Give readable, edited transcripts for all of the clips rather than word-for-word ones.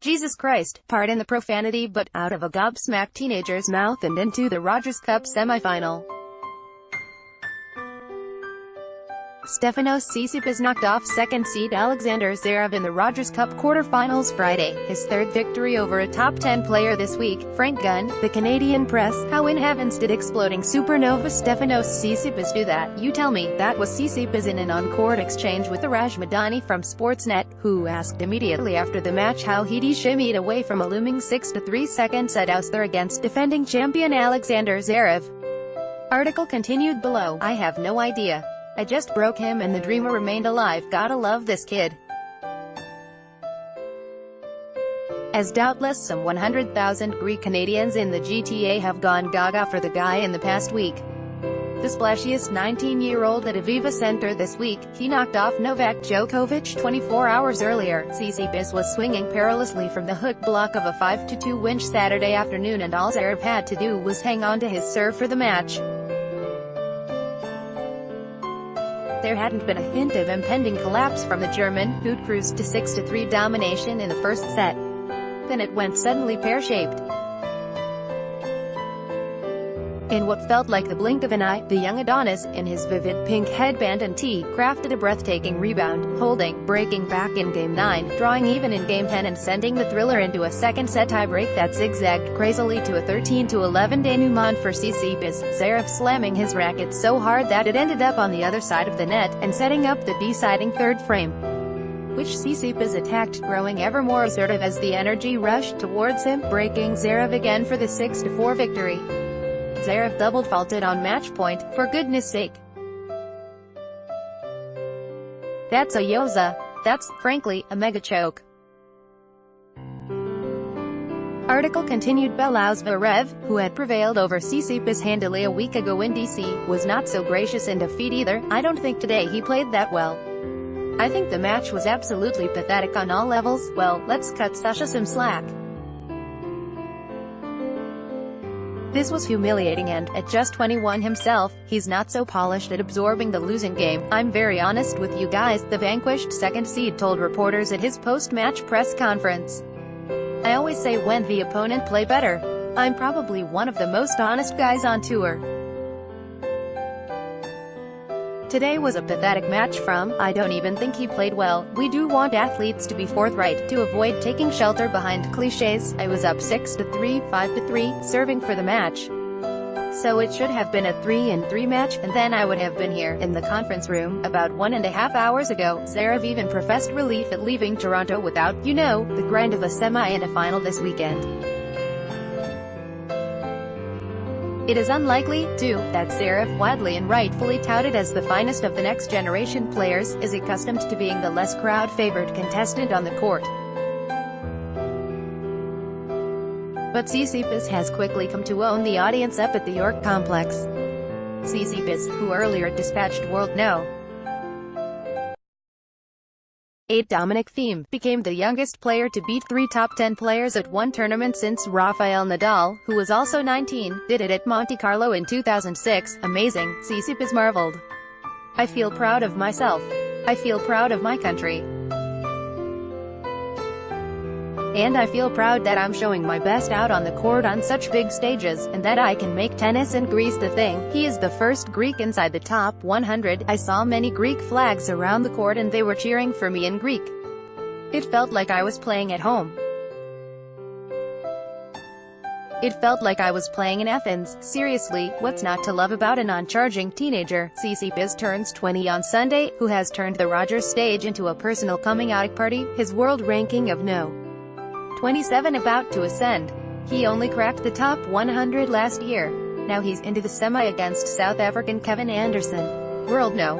Jesus Christ, pardon the profanity, but out of a gobsmacked teenager's mouth and into the Rogers Cup semifinal. Stefanos Tsitsipas knocked off second seed Alexander Zverev in the Rogers Cup quarterfinals Friday, his third victory over a top-10 player this week. Frank Gunn, the Canadian press: how in heavens did exploding supernova Stefanos Tsitsipas do that? You tell me. That was Tsitsipas in an on-court exchange with Raj Madani from Sportsnet, who asked immediately after the match how he'd shimmied away from a looming 6-3 second set ouster against defending champion Alexander Zverev. Article continued below. I have no idea. I just broke him and the dreamer remained alive. Gotta love this kid. As doubtless some 100,000 Greek Canadians in the GTA have gone gaga for the guy in the past week. The splashiest 19-year-old at Aviva Center this week, he knocked off Novak Djokovic 24 hours earlier. Tsitsipas was swinging perilously from the hook block of a 5-2 win Saturday afternoon, and all Zverev had to do was hang on to his serve for the match. There hadn't been a hint of impending collapse from the German, who'd cruised to 6-3 domination in the first set. Then it went suddenly pear-shaped. In what felt like the blink of an eye, the young Adonis, in his vivid pink headband and tee, crafted a breathtaking rebound, holding, breaking back in Game 9, drawing even in Game 10 and sending the thriller into a second-set tiebreak that zigzagged crazily to a 13-11 denouement for Tsitsipas, Zverev slamming his racket so hard that it ended up on the other side of the net, and setting up the deciding third frame, which Tsitsipas attacked, growing ever more assertive as the energy rushed towards him, breaking Zverev again for the 6-4 victory. Zverev double faulted on match point, for goodness sake. That's a yoza. That's, frankly, a mega choke. Article continued below. Zverev, who had prevailed over Tsitsipas handily a week ago in DC, was not so gracious in defeat either. I don't think today he played that well. I think the match was absolutely pathetic on all levels. Well, let's cut Sasha some slack. This was humiliating, and, at just 21 himself, he's not so polished at absorbing the losing game. I'm very honest with you guys, the vanquished second seed told reporters at his post-match press conference. I always say when the opponent play better. I'm probably one of the most honest guys on tour. Today was a pathetic match from, I don't even think he played well. We do want athletes to be forthright, to avoid taking shelter behind clichés. I was up 6-3, 5-3, serving for the match. So it should have been a 3-3 match, and then I would have been here, in the conference room, about 1.5 hours ago. Zverev even professed relief at leaving Toronto without, you know, the grind of a semi and a final this weekend. It is unlikely, too, that Zverev, widely and rightfully touted as the finest of the next generation players, is accustomed to being the less crowd-favored contestant on the court. But Tsitsipas has quickly come to own the audience up at the York complex. Tsitsipas, who earlier dispatched World No. 8 Dominic Thiem, became the youngest player to beat 3 top-10 players at one tournament since Rafael Nadal, who was also 19, did it at Monte Carlo in 2006. Amazing, Tsitsipas marveled. I feel proud of myself. I feel proud of my country. And I feel proud that I'm showing my best out on the court on such big stages, and that I can make tennis and Greece the thing. He is the first Greek inside the top 100. I saw many Greek flags around the court and they were cheering for me in Greek. It felt like I was playing at home. It felt like I was playing in Athens. Seriously, what's not to love about a non-charging teenager? Tsitsipas turns 20 on Sunday, who has turned the Rogers stage into a personal coming-out party, his world ranking of No. 27 about to ascend. He only cracked the top 100 last year. Now he's into the semi against South African Kevin Anderson. World No.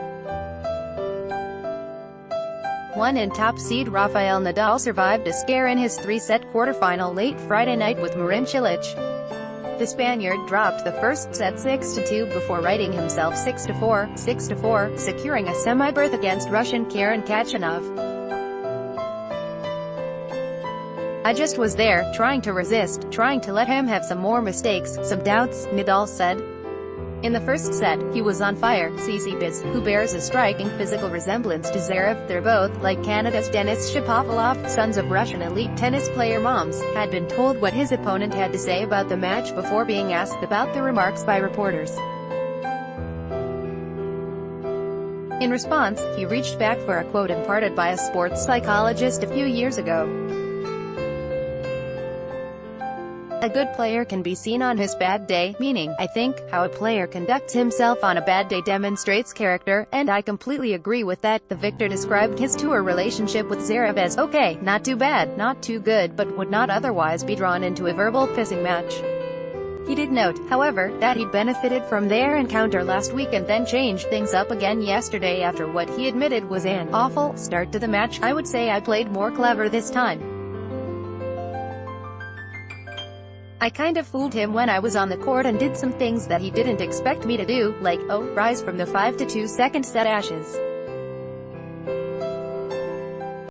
1 and top seed Rafael Nadal survived a scare in his 3-set quarterfinal late Friday night with Marin Cilic. The Spaniard dropped the first set 6-2 before righting himself 6-4, 6-4, securing a semi-berth against Russian Karen Khachanov. I just was there, trying to resist, trying to let him have some more mistakes, some doubts, Nadal said. In the first set, he was on fire. Tsitsipas, who bears a striking physical resemblance to Zverev, they're both, like Canada's Denis Shapovalov, sons of Russian elite tennis player moms, had been told what his opponent had to say about the match before being asked about the remarks by reporters. In response, he reached back for a quote imparted by a sports psychologist a few years ago. A good player can be seen on his bad day, meaning, I think, how a player conducts himself on a bad day demonstrates character, and I completely agree with that. The victor described his tour relationship with Zverev as, okay, not too bad, not too good, but would not otherwise be drawn into a verbal pissing match. He did note, however, that he'd benefited from their encounter last week and then changed things up again yesterday after what he admitted was an awful start to the match. I would say I played more clever this time. I kind of fooled him when I was on the court and did some things that he didn't expect me to do, like, rise from the 5-2 second set ashes.